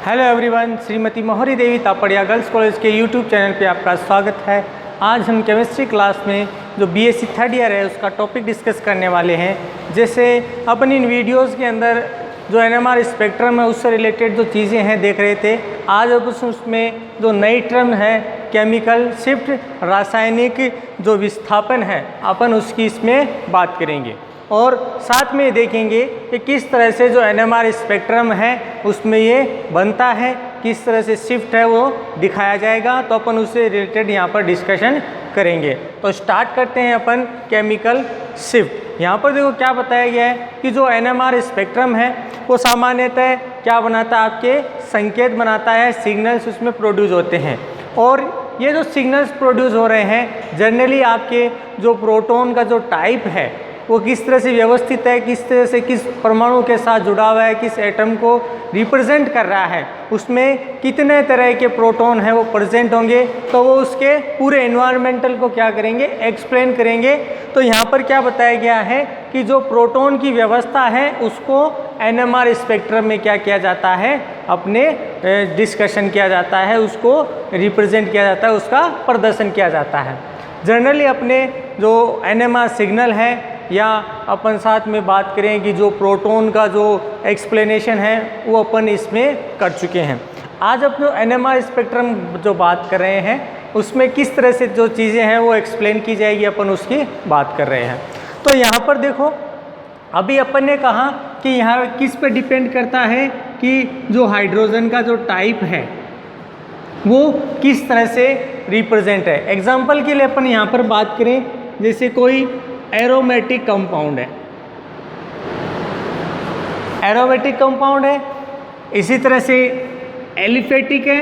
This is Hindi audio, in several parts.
हेलो एवरीवन, श्रीमती मोहरी देवी तापड़िया गर्ल्स कॉलेज के यूट्यूब चैनल पे आपका स्वागत है। आज हम केमिस्ट्री क्लास में जो बीएससी थर्ड ईयर है उसका टॉपिक डिस्कस करने वाले हैं। जैसे अपन इन वीडियोस के अंदर जो एनएमआर स्पेक्ट्रम है उससे रिलेटेड जो चीज़ें हैं देख रहे थे। आज अब उसमें जो नई टर्म है केमिकल शिफ्ट, रासायनिक जो विस्थापन है, अपन उसकी इसमें बात करेंगे और साथ में देखेंगे कि किस तरह से जो एनएमआर स्पेक्ट्रम है उसमें ये बनता है, किस तरह से शिफ्ट है वो दिखाया जाएगा। तो अपन उससे रिलेटेड यहाँ पर डिस्कशन करेंगे। तो स्टार्ट करते हैं अपन केमिकल शिफ्ट। यहाँ पर देखो क्या बताया गया है कि जो एनएमआर स्पेक्ट्रम है वो सामान्यतः क्या बनाता है, आपके संकेत बनाता है, सिग्नल्स उसमें प्रोड्यूस होते हैं। और ये जो सिग्नल्स प्रोड्यूस हो रहे हैं जनरली आपके जो प्रोटॉन का जो टाइप है वो किस तरह से व्यवस्थित है, किस तरह से किस परमाणु के साथ जुड़ा हुआ है, किस एटम को रिप्रेजेंट कर रहा है, उसमें कितने तरह के प्रोटॉन हैं वो प्रेजेंट होंगे, तो वो उसके पूरे एनवायरमेंटल को क्या करेंगे, एक्सप्लेन करेंगे। तो यहाँ पर क्या बताया गया है कि जो प्रोटॉन की व्यवस्था है उसको एनएमआर स्पेक्ट्रम में क्या किया जाता है, अपने डिस्कशन किया जाता है, उसको रिप्रेजेंट किया जाता है, उसका प्रदर्शन किया जाता है। जनरली अपने जो एनएमआर सिग्नल है या अपन साथ में बात करें कि जो प्रोटॉन का जो एक्सप्लेनेशन है वो अपन इसमें कर चुके हैं। आज अपने एनएमआर स्पेक्ट्रम जो बात कर रहे हैं उसमें किस तरह से जो चीज़ें हैं वो एक्सप्लेन की जाएगी, अपन उसकी बात कर रहे हैं। तो यहाँ पर देखो अभी अपन ने कहा कि यहाँ किस पे डिपेंड करता है कि जो हाइड्रोजन का जो टाइप है वो किस तरह से रिप्रेजेंट है। एग्जाम्पल के लिए अपन यहाँ पर बात करें, जैसे कोई एरोमेटिक कंपाउंड है, एरोमेटिक कंपाउंड है, इसी तरह से एलिफेटिक है,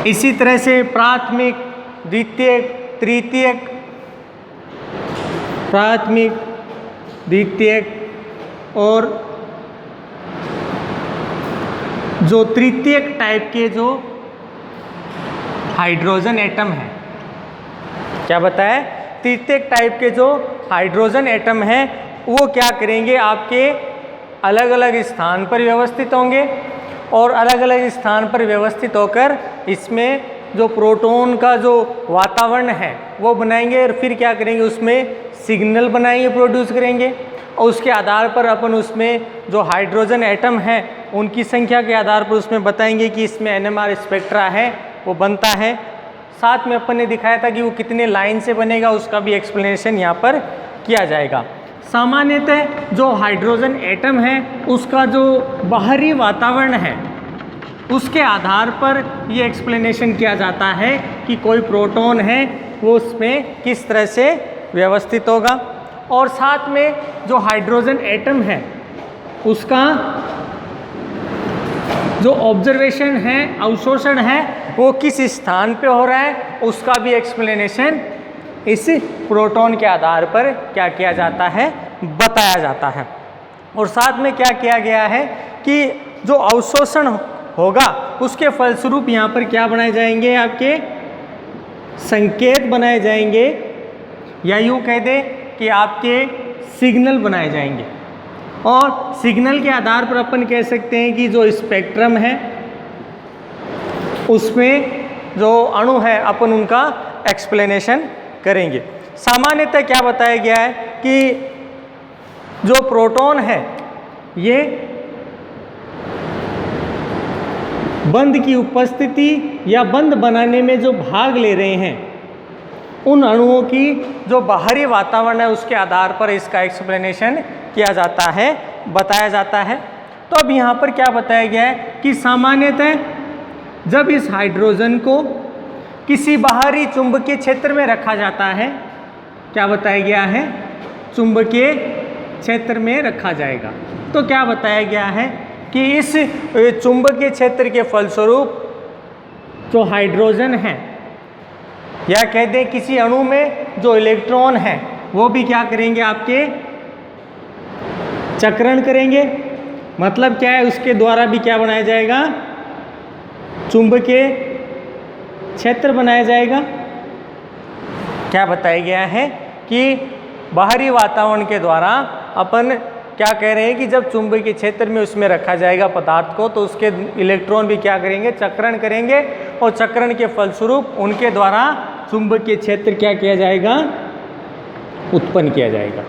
इसी तरह से प्राथमिक, द्वितीयक, तृतीयक, प्राथमिक, द्वितीयक और जो तृतीयक टाइप के जो हाइड्रोजन एटम है, क्या बताया, तृतीयक टाइप के जो हाइड्रोजन एटम हैं वो क्या करेंगे, आपके अलग अलग स्थान पर व्यवस्थित होंगे और अलग अलग स्थान पर व्यवस्थित होकर इसमें जो प्रोटॉन का जो वातावरण है वो बनाएंगे और फिर क्या करेंगे, उसमें सिग्नल बनाएंगे, प्रोड्यूस करेंगे और उसके आधार पर अपन उसमें जो हाइड्रोजन एटम है उनकी संख्या के आधार पर उसमें बताएंगे कि इसमें एनएमआर स्पेक्ट्रा है वो बनता है। साथ में अपन ने दिखाया था कि वो कितने लाइन से बनेगा, उसका भी एक्सप्लेनेशन यहाँ पर किया जाएगा। सामान्यतः जो हाइड्रोजन एटम है उसका जो बाहरी वातावरण है उसके आधार पर ये एक्सप्लेनेशन किया जाता है कि कोई प्रोटॉन है वो उसमें किस तरह से व्यवस्थित होगा। और साथ में जो हाइड्रोजन एटम है उसका जो ऑब्जर्वेशन है, अवशोषण है, वो किस स्थान पे हो रहा है उसका भी एक्सप्लेनेशन इस प्रोटॉन के आधार पर क्या किया जाता है, बताया जाता है। और साथ में क्या किया गया है कि जो अवशोषण होगा उसके फलस्वरूप यहाँ पर क्या बनाए जाएंगे, आपके संकेत बनाए जाएंगे या यूँ कह दें कि आपके सिग्नल बनाए जाएंगे। और सिग्नल के आधार पर अपन कह सकते हैं कि जो स्पेक्ट्रम है उसमें जो अणु है अपन उनका एक्सप्लेनेशन करेंगे। सामान्यतः क्या बताया गया है कि जो प्रोटॉन है ये बंध की उपस्थिति या बंध बनाने में जो भाग ले रहे हैं उन अणुओं की जो बाहरी वातावरण है उसके आधार पर इसका एक्सप्लेनेशन किया जाता है, बताया जाता है। तो अब यहाँ पर क्या बताया गया है कि सामान्यतः जब इस हाइड्रोजन को किसी बाहरी चुंबकीय क्षेत्र में रखा जाता है, क्या बताया गया है, चुंबकीय क्षेत्र में रखा जाएगा। तो क्या बताया गया है कि इस चुंबकीय क्षेत्र के फलस्वरूप जो हाइड्रोजन है या कह दें किसी अणु में जो इलेक्ट्रॉन है वो भी क्या करेंगे, आपके चक्रण करेंगे। मतलब क्या है, उसके द्वारा भी क्या बनाया जाएगा, चुंबकीय क्षेत्र बनाया जाएगा। क्या बताया गया है कि बाहरी वातावरण के द्वारा अपन क्या कह रहे हैं कि जब चुंबकीय क्षेत्र में उसमें रखा जाएगा पदार्थ को तो उसके इलेक्ट्रॉन भी क्या करेंगे, चक्रण करेंगे और चक्रण के फलस्वरूप उनके द्वारा चुंबकीय क्षेत्र क्या किया जाएगा, उत्पन्न किया जाएगा।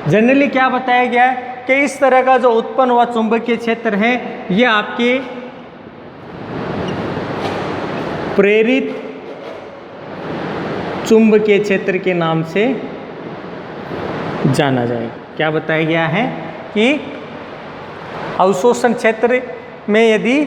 जनरली क्या बताया गया है कि इस तरह का जो उत्पन्न हुआ चुंबकीय क्षेत्र है ये आपके प्रेरित चुंबकीय क्षेत्र के नाम से जाना जाएगा। क्या बताया गया है कि अवशोषण क्षेत्र में यदि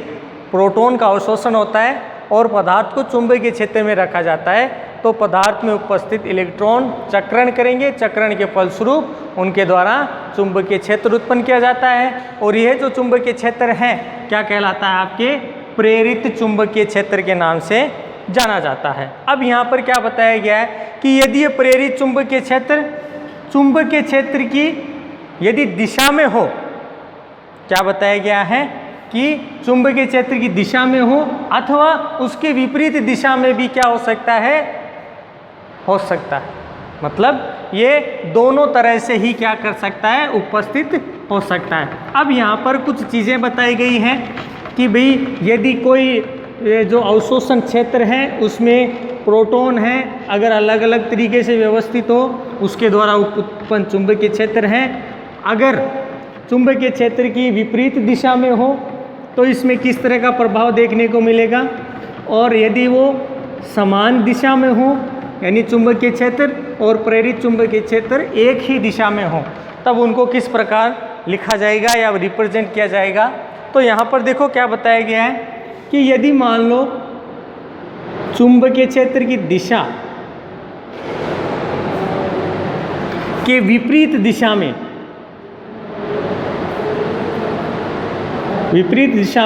प्रोटॉन का अवशोषण होता है और पदार्थ को चुंबकीय क्षेत्र में रखा जाता है तो पदार्थ में उपस्थित इलेक्ट्रॉन चक्रण करेंगे, चक्रण के फलस्वरूप उनके द्वारा चुंबकीय क्षेत्र उत्पन्न किया जाता है और यह जो चुंबकीय क्षेत्र है क्या कहलाता है, आपके प्रेरित चुंबकीय क्षेत्र के नाम से जाना जाता है। अब यहाँ पर क्या बताया गया है कि यदि ये प्रेरित चुंबकीय क्षेत्र की यदि दिशा में हो, क्या बताया गया है कि चुंबकीय क्षेत्र की दिशा में हो अथवा उसके विपरीत दिशा में भी क्या हो सकता है, हो सकता है। मतलब ये दोनों तरह से ही क्या कर सकता है, उपस्थित हो सकता है। अब यहाँ पर कुछ चीज़ें बताई गई हैं कि भाई यदि कोई जो अवशोषण क्षेत्र है उसमें प्रोटॉन है अगर अलग अलग तरीके से व्यवस्थित हो उसके द्वारा उत्पन्न चुंबकीय क्षेत्र है। अगर चुंबकीय क्षेत्र की विपरीत दिशा में हो तो इसमें किस तरह का प्रभाव देखने को मिलेगा, और यदि वो समान दिशा में हो यानी चुंबकीय क्षेत्र और प्रेरित चुंबकीय क्षेत्र एक ही दिशा में हो तब उनको किस प्रकार लिखा जाएगा या रिप्रेजेंट किया जाएगा। तो यहाँ पर देखो क्या बताया गया है कि यदि मान लो चुंबकीय क्षेत्र की दिशा के विपरीत दिशा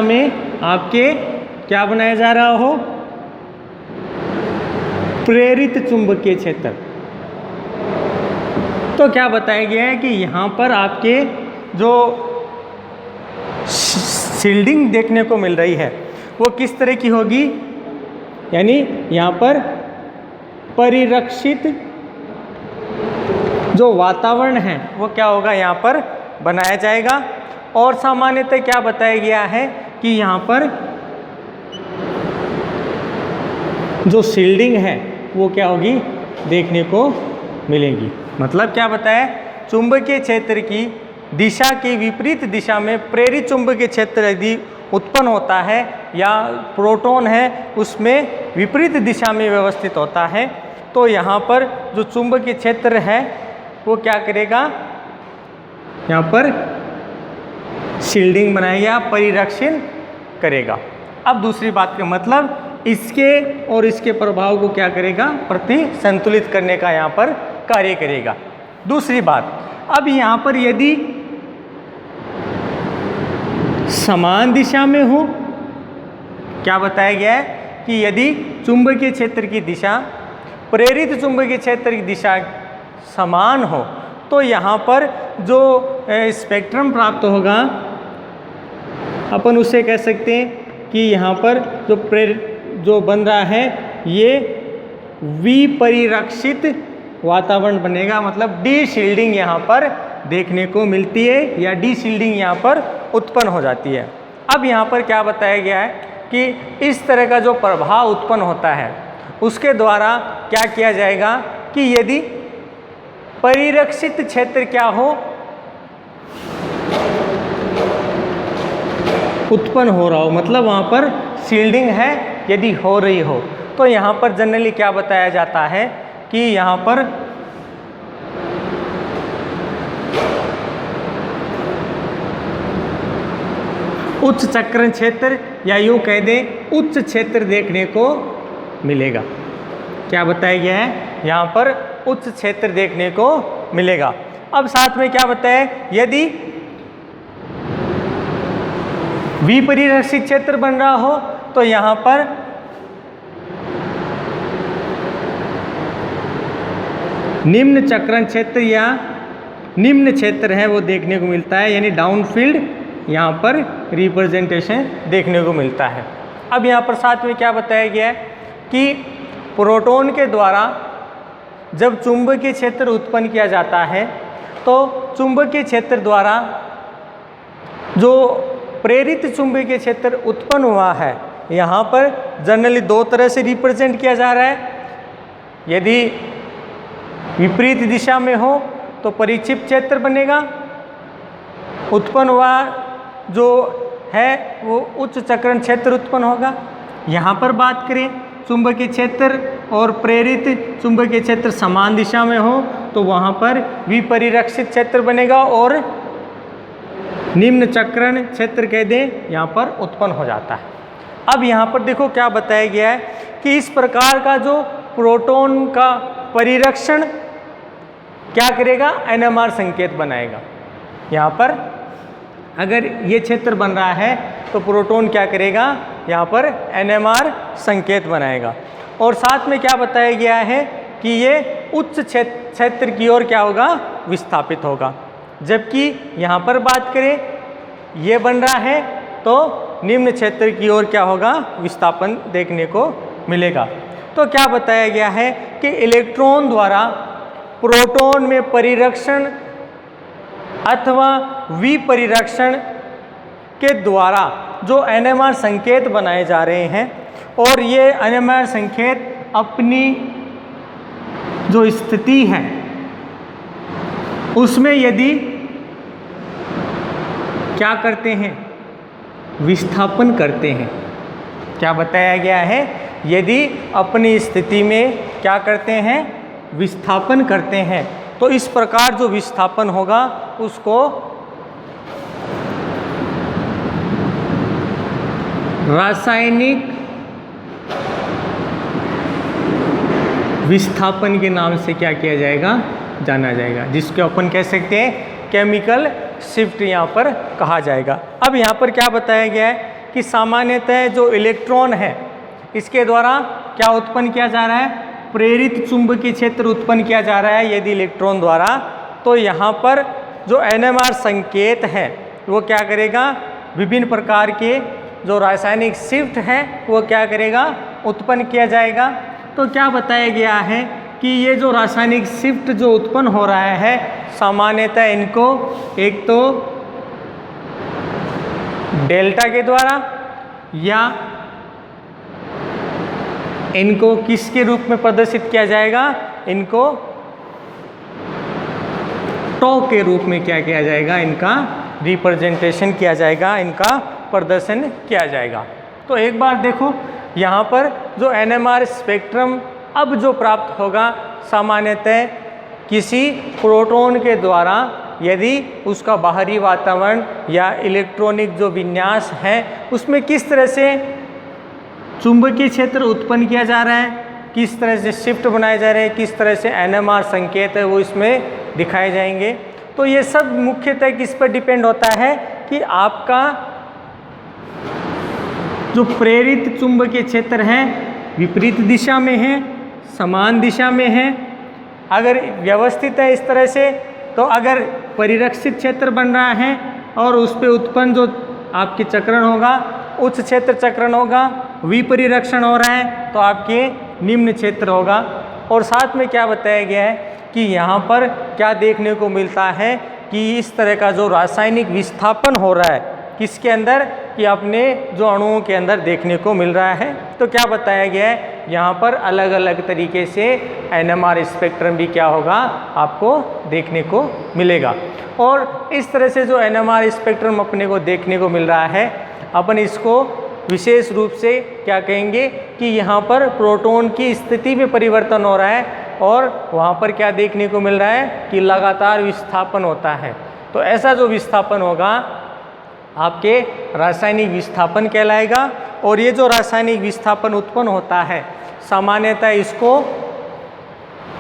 में आपके क्या बनाया जा रहा हो, प्रेरित चुंबकीय क्षेत्र, तो क्या बताया गया है कि यहाँ पर आपके जो शील्डिंग देखने को मिल रही है वो किस तरह की होगी, यानी यहाँ पर परिरक्षित जो वातावरण है वो क्या होगा, यहाँ पर बनाया जाएगा। और सामान्यतः क्या बताया गया है कि यहाँ पर जो शील्डिंग है वो क्या होगी, देखने को मिलेगी। मतलब क्या बताया, चुंबकीय क्षेत्र की दिशा की विपरीत दिशा में प्रेरित चुंबकीय क्षेत्र यदि उत्पन्न होता है या प्रोटॉन है उसमें विपरीत दिशा में व्यवस्थित होता है तो यहाँ पर जो चुंबकीय क्षेत्र है वो क्या करेगा, यहाँ पर शील्डिंग बनाएगा, परिरक्षण करेगा। अब दूसरी बात का मतलब इसके और इसके प्रभाव को क्या करेगा, प्रति संतुलित करने का यहाँ पर कार्य करेगा। दूसरी बात, अब यहाँ पर यदि समान दिशा में हो, क्या बताया गया है कि यदि चुंबकीय क्षेत्र की दिशा प्रेरित चुंबकीय क्षेत्र की दिशा समान हो तो यहाँ पर जो स्पेक्ट्रम प्राप्त होगा अपन उसे कह सकते हैं कि यहाँ पर जो बन रहा है ये विपरिरक्षित वातावरण बनेगा। मतलब डी शील्डिंग यहाँ पर देखने को मिलती है या डी शील्डिंग यहाँ पर उत्पन्न हो जाती है। अब यहाँ पर क्या बताया गया है कि इस तरह का जो प्रभाव उत्पन्न होता है उसके द्वारा क्या किया जाएगा कि यदि परिरक्षित क्षेत्र क्या हो, उत्पन्न हो रहा हो, मतलब वहाँ पर शील्डिंग है यदि हो रही हो, तो यहाँ पर जनरली क्या बताया जाता है कि यहाँ पर उच्च चक्रण क्षेत्र या यूँ कह दें उच्च क्षेत्र देखने को मिलेगा। क्या बताया गया है, यहाँ पर उच्च क्षेत्र देखने को मिलेगा। अब साथ में क्या बताया, यदि विपरिरक्षित क्षेत्र बन रहा हो तो यहाँ पर निम्न चक्रण क्षेत्र या निम्न क्षेत्र है वो देखने को मिलता है, यानी डाउनफील्ड यहाँ पर रिप्रेजेंटेशन देखने को मिलता है। अब यहाँ पर साथ में क्या बताया गया है कि प्रोटॉन के द्वारा जब चुंबकीय क्षेत्र उत्पन्न किया जाता है तो चुंबकीय क्षेत्र द्वारा जो प्रेरित चुंबकीय क्षेत्र उत्पन्न हुआ है, यहाँ पर जनरली दो तरह से रिप्रेजेंट किया जा रहा है। यदि विपरीत दिशा में हो तो परिक्षेप क्षेत्र बनेगा, उत्पन्न हुआ जो है वो उच्च चक्रण क्षेत्र उत्पन्न होगा। यहाँ पर बात करें चुंबकीय क्षेत्र और प्रेरित चुंबकीय क्षेत्र समान दिशा में हो तो वहाँ पर विपरिरक्षित क्षेत्र बनेगा और निम्न चक्रण क्षेत्र कह दें यहाँ पर उत्पन्न हो जाता है। अब यहाँ पर देखो क्या बताया गया है कि इस प्रकार का जो प्रोटॉन का परिरक्षण क्या करेगा, NMR संकेत बनाएगा। यहाँ पर अगर ये क्षेत्र बन रहा है तो प्रोटॉन क्या करेगा, यहाँ पर NMR संकेत बनाएगा। और साथ में क्या बताया गया है कि ये उच्च क्षेत्र की ओर क्या होगा, विस्थापित होगा। जबकि यहाँ पर बात करें ये बन रहा है तो निम्न क्षेत्र की ओर क्या होगा, विस्थापन देखने को मिलेगा। तो क्या बताया गया है कि इलेक्ट्रॉन द्वारा प्रोटॉन में परिरक्षण अथवा विपरिरक्षण के द्वारा जो NMR संकेत बनाए जा रहे हैं और ये NMR संकेत अपनी जो स्थिति है उसमें यदि क्या करते हैं, विस्थापन करते हैं। क्या बताया गया है, यदि अपनी स्थिति में क्या करते हैं, विस्थापन करते हैं तो इस प्रकार जो विस्थापन होगा उसको रासायनिक विस्थापन के नाम से क्या किया जाएगा, जाना जाएगा, जिसको अपन कह सकते हैं केमिकल शिफ्ट यहाँ पर कहा जाएगा। अब यहाँ पर क्या बताया गया है कि सामान्यतः जो इलेक्ट्रॉन है इसके द्वारा क्या उत्पन्न किया जा रहा है, प्रेरित चुंबकीय क्षेत्र उत्पन्न किया जा रहा है यदि इलेक्ट्रॉन द्वारा। तो यहाँ पर जो NMR संकेत है वो क्या करेगा, विभिन्न प्रकार के जो रासायनिक शिफ्ट है वो क्या करेगा, उत्पन्न किया जाएगा। तो क्या बताया गया है कि ये जो रासायनिक शिफ्ट जो उत्पन्न हो रहा है सामान्यतः इनको एक तो डेल्टा के द्वारा या इनको किसके रूप में प्रदर्शित किया जाएगा, इनको टॉ के रूप में क्या किया जाएगा, इनका रिप्रेजेंटेशन किया जाएगा, इनका प्रदर्शन किया जाएगा। तो एक बार देखो यहाँ पर जो NMR स्पेक्ट्रम अब जो प्राप्त होगा सामान्यतः किसी प्रोटॉन के द्वारा यदि उसका बाहरी वातावरण या इलेक्ट्रॉनिक जो विन्यास है उसमें किस तरह से चुंबकीय क्षेत्र उत्पन्न किया जा रहा है, किस तरह से शिफ्ट बनाए जा रहे हैं, किस तरह से NMR संकेत है वो इसमें दिखाए जाएंगे। तो ये सब मुख्यतः किस पर डिपेंड होता है कि आपका जो प्रेरित चुंबकीय क्षेत्र है विपरीत दिशा में है, समान दिशा में है, अगर व्यवस्थित है इस तरह से, तो अगर परिरक्षित क्षेत्र बन रहा है और उस पर उत्पन्न जो आपके चक्रण होगा उच्च क्षेत्र चक्रण होगा, विपरिरक्षण हो रहा है तो आपके निम्न क्षेत्र होगा। और साथ में क्या बताया गया है कि यहाँ पर क्या देखने को मिलता है कि इस तरह का जो रासायनिक विस्थापन हो रहा है किसके अंदर, कि अपने जो अणुओं के अंदर देखने को मिल रहा है। तो क्या बताया गया है, यहाँ पर अलग अलग तरीके से NMR स्पेक्ट्रम भी क्या होगा, आपको देखने को मिलेगा। और इस तरह से जो NMR स्पेक्ट्रम अपने को देखने को मिल रहा है, अपन इसको विशेष रूप से क्या कहेंगे कि यहाँ पर प्रोटॉन की स्थिति में परिवर्तन हो रहा है और वहाँ पर क्या देखने को मिल रहा है कि लगातार विस्थापन होता है। तो ऐसा जो विस्थापन होगा आपके रासायनिक विस्थापन कहलाएगा। और ये जो रासायनिक विस्थापन उत्पन्न होता है सामान्यतः इसको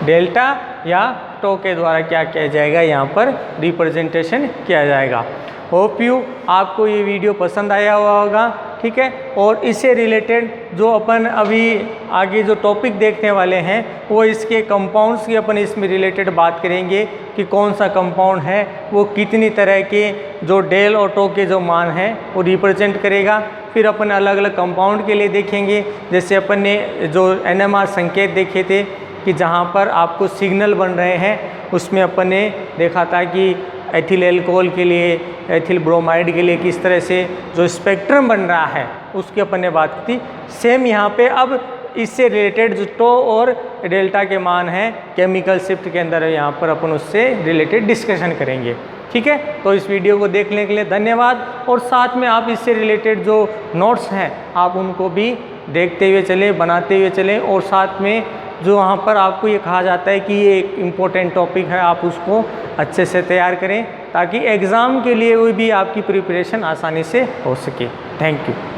डेल्टा या टो के द्वारा क्या किया जाएगा, यहाँ पर रिप्रेजेंटेशन किया जाएगा। होप यू आपको ये वीडियो पसंद आया हुआ होगा, ठीक है। और इससे रिलेटेड जो अपन अभी आगे जो टॉपिक देखने वाले हैं वो इसके कंपाउंड्स की अपन इसमें रिलेटेड बात करेंगे कि कौन सा कंपाउंड है वो कितनी तरह के जो डेल और टो के जो मान हैं वो रिप्रेजेंट करेगा। फिर अपन अलग अलग कंपाउंड के लिए देखेंगे, जैसे अपन ने जो NMR संकेत देखे थे कि जहाँ पर आपको सिग्नल बन रहे हैं उसमें अपन ने देखा था कि एथिल एल्कोहल के लिए, एथिल ब्रोमाइड के लिए किस तरह से जो स्पेक्ट्रम बन रहा है उसकी अपन ने बात की थी। सेम यहाँ पे अब इससे रिलेटेड जो टो और डेल्टा के मान हैं केमिकल शिफ्ट के अंदर, यहाँ पर अपन उससे रिलेटेड डिस्कशन करेंगे। ठीक है, तो इस वीडियो को देखने के लिए धन्यवाद, और साथ में आप इससे रिलेटेड जो नोट्स हैं आप उनको भी देखते हुए चलें, बनाते हुए चलें, और साथ में जो वहाँ पर आपको ये कहा जाता है कि ये एक इम्पोर्टेंट टॉपिक है, आप उसको अच्छे से तैयार करें ताकि एग्ज़ाम के लिए भी आपकी प्रिपरेशन आसानी से हो सके। Thank you.